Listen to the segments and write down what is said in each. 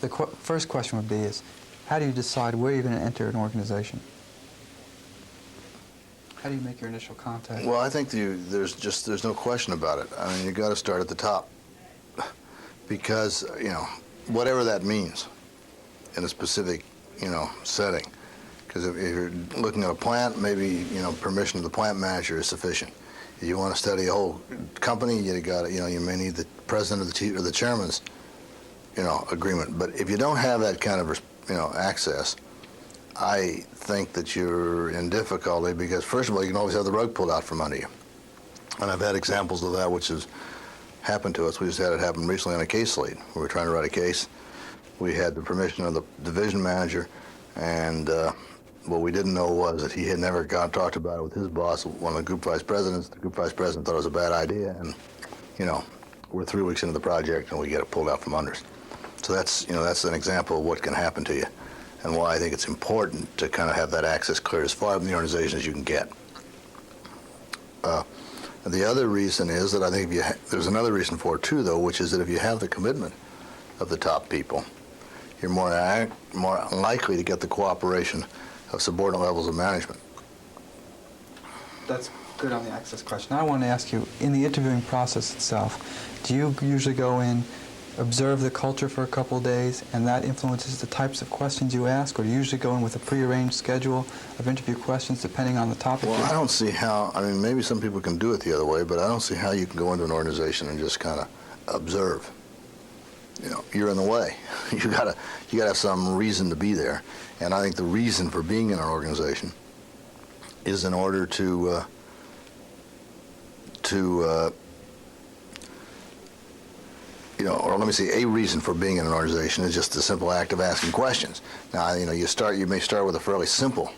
The first question would be is, how do you decide where you're going to enter an organization? How do you make your initial contact? Well, I think there's no question about it. I mean, you got to start at the top, because whatever that means in a specific setting. Because if you're looking at a plant, maybe permission of the plant manager is sufficient. If you want to study a whole company, you may need the president or the chairman's agreement. But if you don't have that kind of access, I think that you're in difficulty, because first of all, you can always have the rug pulled out from under you. And I've had examples of that which has happened to us. We just had it happen recently on a case lead. We were trying to write a case. We had the permission of the division manager, and what we didn't know was that he had never talked about it with his boss, one of the group vice presidents. The group vice president thought it was a bad idea, and we're 3 weeks into the project and we get it pulled out from under us. So that's an example of what can happen to you, and why I think it's important to kind of have that access cleared as far from the organization as you can get. The other reason is that I think there's another reason for it too, though, which is that if you have the commitment of the top people, you're more likely to get the cooperation of subordinate levels of management. That's good on the access question. Now I want to ask you, in the interviewing process itself, do you usually go in, observe the culture for a couple of days, and that influences the types of questions you ask, or do you usually go in with a prearranged schedule of interview questions depending on the topic? Well, I don't see how, I mean, maybe some people can do it the other way, but I don't see how you can go into an organization and just kind of observe. You're in the way. You gotta have some reason to be there, and I think the reason for being in an organization is in order to or let me say, a reason for being in an organization is just the simple act of asking questions. Now, you may start with a fairly simple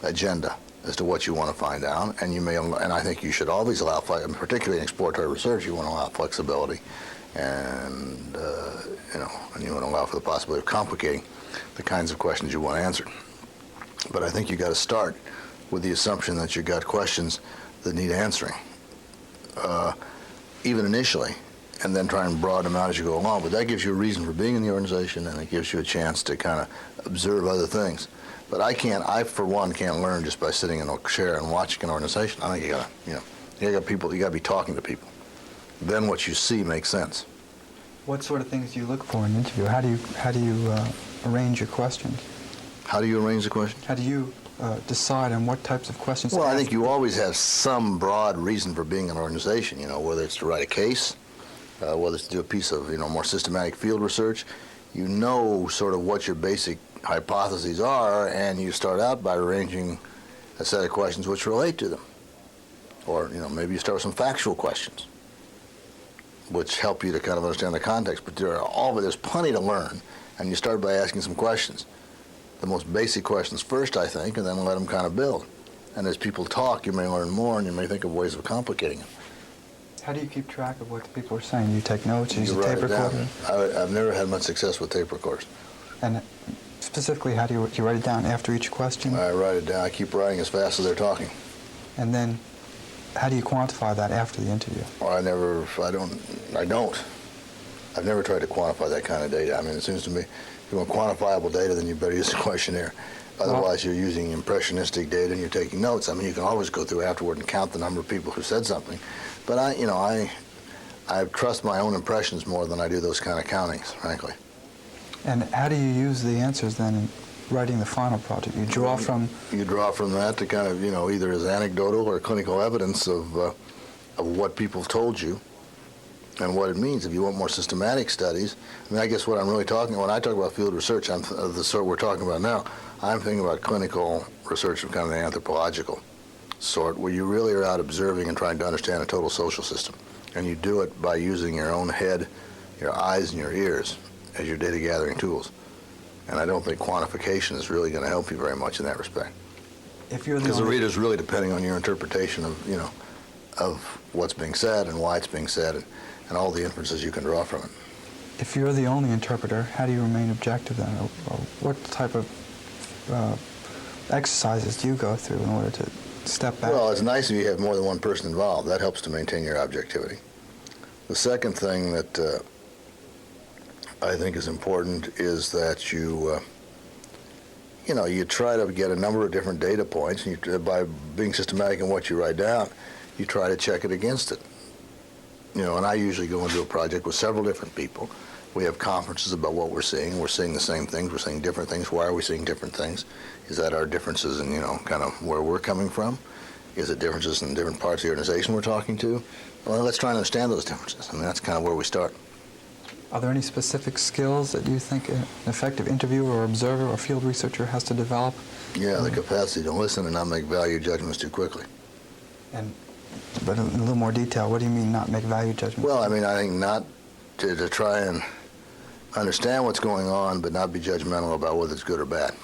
agenda as to what you want to find out, and and I think you should always allow, particularly in exploratory research, you want to allow flexibility, and and you want to allow for the possibility of complicating the kinds of questions you want answered. But I think you got to start with the assumption that you got questions that need answering, even initially, and then try and broaden them out as you go along. But that gives you a reason for being in the organization, and it gives you a chance to kind of observe other things. But I for one can't learn just by sitting in a chair and watching an organization. I think you gotta be talking to people. Then what you see makes sense. What sort of things do you look for in an interview? How do you arrange your questions? How do you arrange the question? How do you decide on what types of questions to ask? Well, I think you always have some broad reason for being in an organization, whether it's to write a case, whether it's to do a piece of, more systematic field research. You know sort of what your basic hypotheses are, and you start out by arranging a set of questions which relate to them. Or, maybe you start with some factual questions which help you to kind of understand the context. But there's plenty to learn, and you start by asking some questions. The most basic questions first, I think, and then let them kind of build. And as people talk, you may learn more, and you may think of ways of complicating them. How do you keep track of what the people are saying? You take notes, you use a tape recorder? I've never had much success with tape recorders. And specifically, how do you write it down after each question? I write it down. I keep writing as fast as they're talking. And then, how do you quantify that after the interview? Well, I don't. I've never tried to quantify that kind of data. I mean, it seems to me, if you want quantifiable data, then you better use a questionnaire. Otherwise, you're using impressionistic data and you're taking notes. I mean, you can always go through afterward and count the number of people who said something. But I trust my own impressions more than I do those kind of countings, frankly. And how do you use the answers then in writing the final project? You draw from that to kind of, either as anecdotal or clinical evidence of what people have told you and what it means. If you want more systematic studies, I mean, I guess what I'm really talking about, when I talk about field research, of the sort we're talking about now, I'm thinking about clinical research of kind of the anthropological sort, where you really are out observing and trying to understand a total social system. And you do it by using your own head, your eyes, and your ears as your data gathering tools. And I don't think quantification is really going to help you very much in that respect. Because the reader's really depending on your interpretation of, of what's being said and why it's being said, and all the inferences you can draw from it. If you're the only interpreter, how do you remain objective then? Or what type of exercises do you go through in order to step back? Well, it's nice if you have more than one person involved. That helps to maintain your objectivity. The second thing that I think is important is that you try to get a number of different data points, and by being systematic in what you write down, you try to check it against it. And I usually go into a project with several different people. We have conferences about what we're seeing. We're seeing the same things. We're seeing different things. Why are we seeing different things? Is that our differences in, kind of where we're coming from? Is it differences in different parts of the organization we're talking to? Well, let's try and understand those differences. I mean, that's kind of where we start. Are there any specific skills that you think an effective interviewer or observer or field researcher has to develop? Yeah, the capacity to listen and not make value judgments too quickly. But in a little more detail, what do you mean not make value judgments? Well, I mean, I think not to try and understand what's going on, but not be judgmental about whether it's good or bad.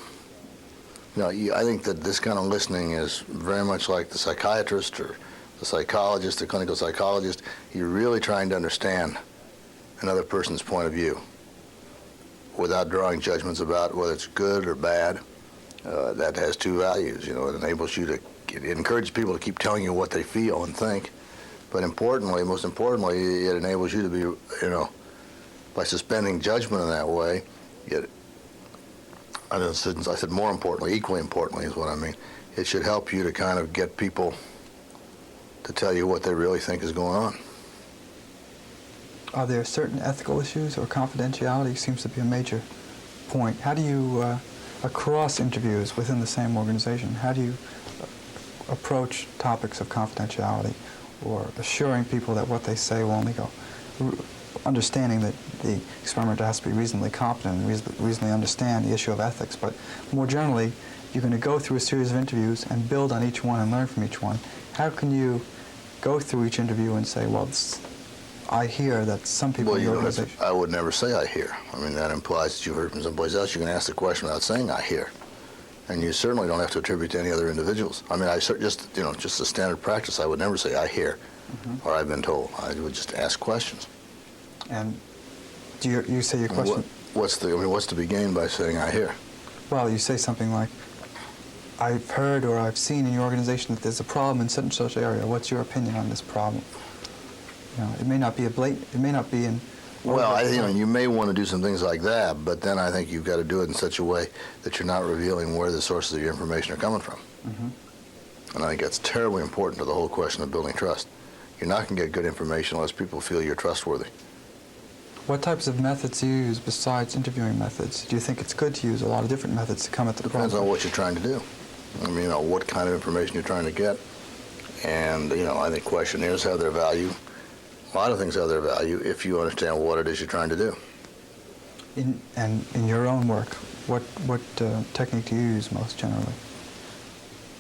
I think that this kind of listening is very much like the psychiatrist or the psychologist, the clinical psychologist. You're really trying to understand another person's point of view without drawing judgments about whether it's good or bad. That has two values. It enables you to, it encourages people to keep telling you what they feel and think. But most importantly, it enables you to be, by suspending judgment in that way, I said more importantly, equally importantly is what I mean. It should help you to kind of get people to tell you what they really think is going on. Are there certain ethical issues, or confidentiality seems to be a major point? How do you, across interviews within the same organization, how do you approach topics of confidentiality or assuring people that what they say will only go, understanding that the experimenter has to be reasonably competent and reasonably understand the issue of ethics, but more generally, you're going to go through a series of interviews and build on each one and learn from each one. How can you go through each interview and say, well, I hear that some people in the organization... I would never say I hear. I mean, that implies that you heard from someplace else. You can ask the question without saying I hear. And you certainly don't have to attribute to any other individuals. I mean, just the standard practice, I would never say I hear or I've been told. I would just ask questions. And do you say your question... What's to be gained by saying I hear? Well, you say something like, I've heard or I've seen in your organization that there's a problem in such and such area. What's your opinion on this problem? It may not be it may not be in... Well, you may want to do some things like that, but then I think you've got to do it in such a way that you're not revealing where the sources of your information are coming from. And I think that's terribly important to the whole question of building trust. You're not going to get good information unless people feel you're trustworthy. What types of methods do you use besides interviewing methods? Do you think it's good to use a lot of different methods to come at the problem? Depends on what you're trying to do. I mean, what kind of information you're trying to get. And, I think questionnaires have their value. A lot of things have their value if you understand what it is you're trying to do. In your own work, what technique do you use most generally?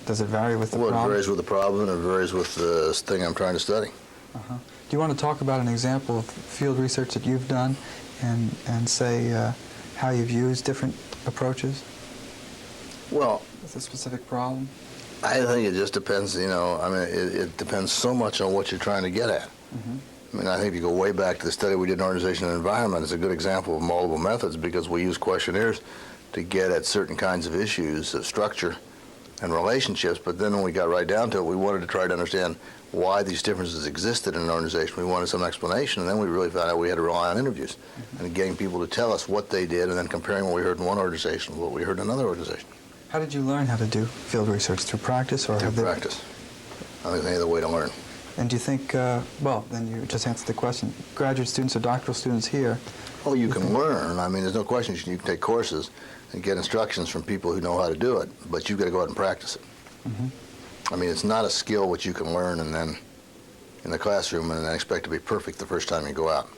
Does it vary with the problem? Well, it varies with the problem, and it varies with the thing I'm trying to study. Do you want to talk about an example of field research that you've done and say how you've used different approaches? Well, with a specific problem? I think it just depends, it depends so much on what you're trying to get at. I mean, I think if you go way back to the study we did in organization and environment, it's a good example of multiple methods because we use questionnaires to get at certain kinds of issues of structure and relationships, but then when we got right down to it, we wanted to try to understand why these differences existed in an organization. We wanted some explanation, and then we really found out we had to rely on interviews and getting people to tell us what they did and then comparing what we heard in one organization with what we heard in another organization. How did you learn how to do field research? Through practice? Or through practice. I think that's the way to learn. And do you think, well, then you just answered the question, graduate students or doctoral students here... Oh, you can learn. I mean, there's no question you can take courses and get instructions from people who know how to do it, but you've got to go out and practice it. I mean, it's not a skill which you can learn and then in the classroom and then expect to be perfect the first time you go out.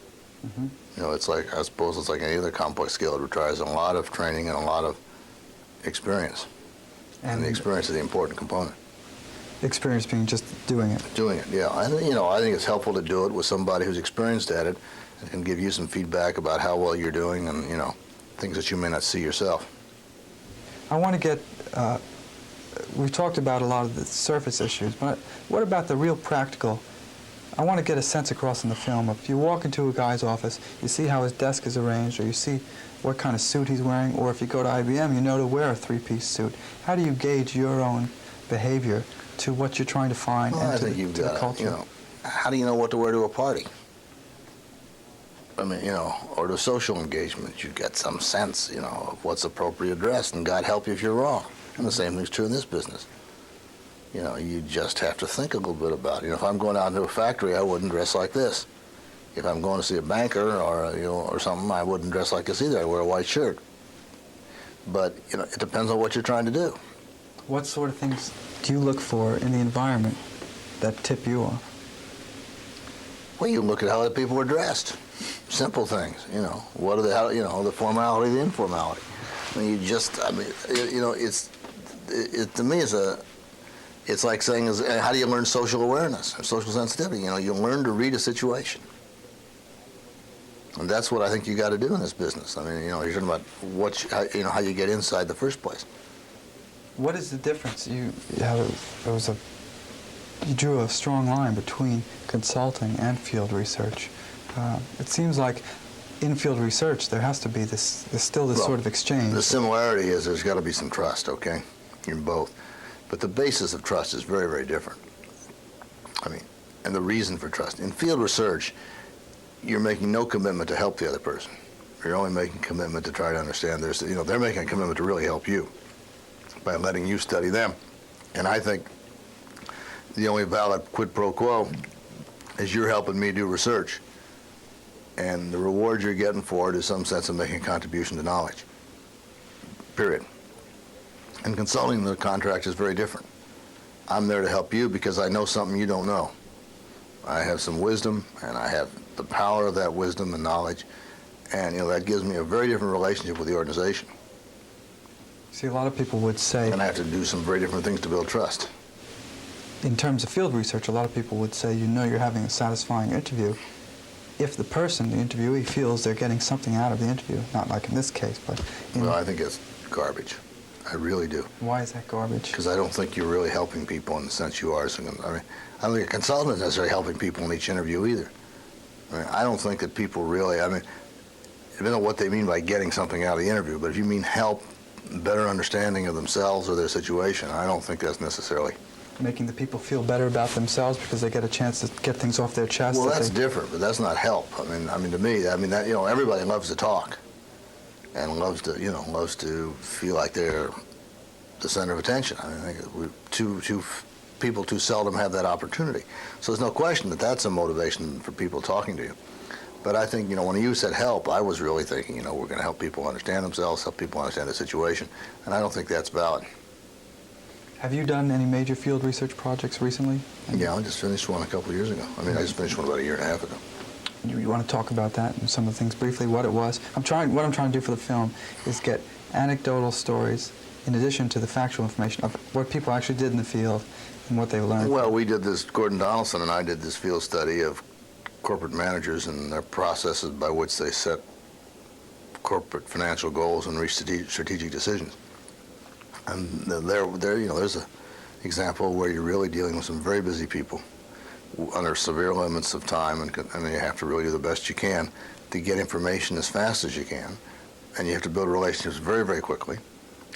It's like, I suppose it's like any other complex skill. It requires a lot of training and a lot of experience. And the experience is the important component. Experience being just doing it. Doing it, yeah. I think it's helpful to do it with somebody who's experienced at it and can give you some feedback about how well you're doing and, things that you may not see yourself. I want to get, we've talked about a lot of the surface issues, but what about the real practical? I want to get a sense across in the film of if you walk into a guy's office, you see how his desk is arranged, or you see what kind of suit he's wearing, or if you go to IBM, you know to wear a three-piece suit. How do you gauge your own behavior to what you're trying to find and to the culture? How do you know what to wear to a party? I mean, or to social engagement, you get some sense, of what's appropriate dress, and God help you if you're wrong. And the same thing's true in this business. You just have to think a little bit about it. If I'm going out into a factory, I wouldn't dress like this. If I'm going to see a banker or something, I wouldn't dress like this either. I'd wear a white shirt. But, it depends on what you're trying to do. What sort of things do you look for in the environment that tip you off? Well, you look at how the people are dressed. Simple things, What are the formality, the informality. I mean, to me, it's like saying, how do you learn social awareness or social sensitivity? You learn to read a situation. And that's what I think you got to do in this business. I mean, you're talking about how you get inside the first place. What is the difference? You drew a strong line between consulting and field research. It seems like in field research there's still this sort of exchange. The similarity is there's got to be some trust, okay, in both. But the basis of trust is very, very different. I mean, and the reason for trust. In field research, you're making no commitment to help the other person. You're only making a commitment to try to understand they're making a commitment to really help you by letting you study them. And I think the only valid quid pro quo is you're helping me do research. And the reward you're getting for it is some sense of making a contribution to knowledge. Period. And consulting the contract is very different. I'm there to help you because I know something you don't know. I have some wisdom, and I have the power of that wisdom and knowledge, and that gives me a very different relationship with the organization. See, a lot of people would say... And I have to do some very different things to build trust. In terms of field research, a lot of people would say, you're having a satisfying interview if the person, the interviewee, feels they're getting something out of the interview. Not like in this case, but... Well, I think it's garbage. I really do. Why is that garbage? Because I don't think you're really helping people in the sense you are. So, I don't think a consultant is necessarily helping people in each interview either. I don't think that people really, I don't know what they mean by getting something out of the interview, but if you mean help, better understanding of themselves or their situation, I don't think that's necessarily. Making the people feel better about themselves because they get a chance to get things off their chest. Well, that's different, but that's not help. To me, that, everybody loves to talk and loves to feel like they're the center of attention. I think people too seldom have that opportunity. So there's no question that that's a motivation for people talking to you. But I think, when you said help, I was really thinking, we're going to help people understand themselves, help people understand the situation, and I don't think that's valid. Have you done any major field research projects recently? Yeah, I just finished one a couple of years ago. I just finished one about a year and a half ago. You want to talk about that and some of the things briefly, what it was? What I'm trying to do for the film is get anecdotal stories in addition to the factual information of what people actually did in the field and what they learned. Well, we did this, Gordon Donaldson and I did this field study of corporate managers and their processes by which they set corporate financial goals and reach strategic decisions. And there's an example where you're really dealing with some very busy people under severe limits of time, and you have to really do the best you can to get information as fast as you can, and you have to build relationships very, very quickly.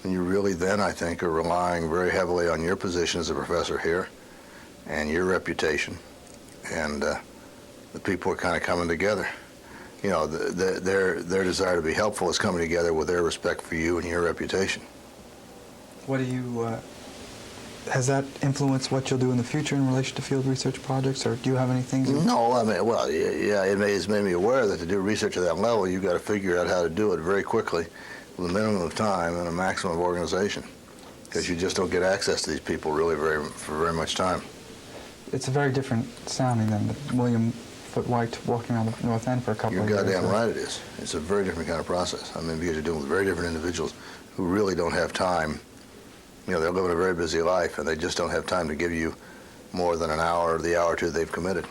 And you really then, I think, are relying very heavily on your position as a professor here and your reputation, and the people are kind of coming together. Their desire to be helpful is coming together with their respect for you and your reputation. What do you, has that influenced what you'll do in the future in relation to field research projects, or do you have any things? No, it's made me aware that to do research at that level, you've got to figure out how to do it very quickly with a minimum of time and a maximum of organization, because you just don't get access to these people really for very much time. It's a very different sounding than the William Foote White walking around the North End for a couple of years. You're goddamn right it is. It's a very different kind of process. Because you're dealing with very different individuals who really don't have time. They're living a very busy life, and they just don't have time to give you more than an hour or the hour or two they've committed.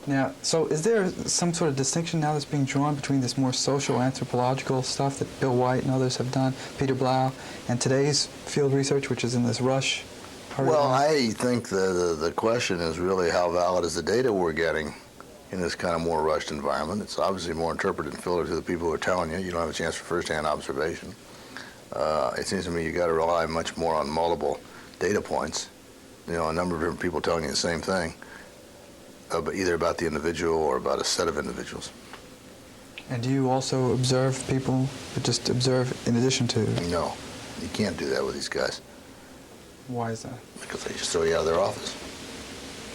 Now, so is there some sort of distinction now that's being drawn between this more social anthropological stuff that Bill White and others have done, Peter Blau, and today's field research, which is in this rush? Well, I think the question is really how valid is the data we're getting in this kind of more rushed environment. It's obviously more interpreted and filtered to the people who are telling you. You don't have a chance for first-hand observation. It seems to me you got to rely much more on multiple data points. A number of different people telling you the same thing, but either about the individual or about a set of individuals. And do you also observe people, but just observe in addition to? No, you can't do that with these guys Why is that? because they just throw you out of their office.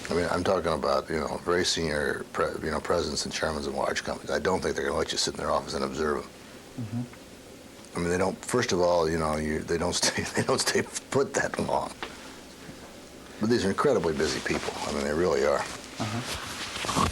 I mean, I'm talking about, very senior, presidents and chairmen of large companies. I don't think they're going to let you sit in their office and observe them. Mm-hmm. I mean, they don't. First of all, they don't stay. They don't stay put that long. But these are incredibly busy people. I mean, they really are. Uh-huh.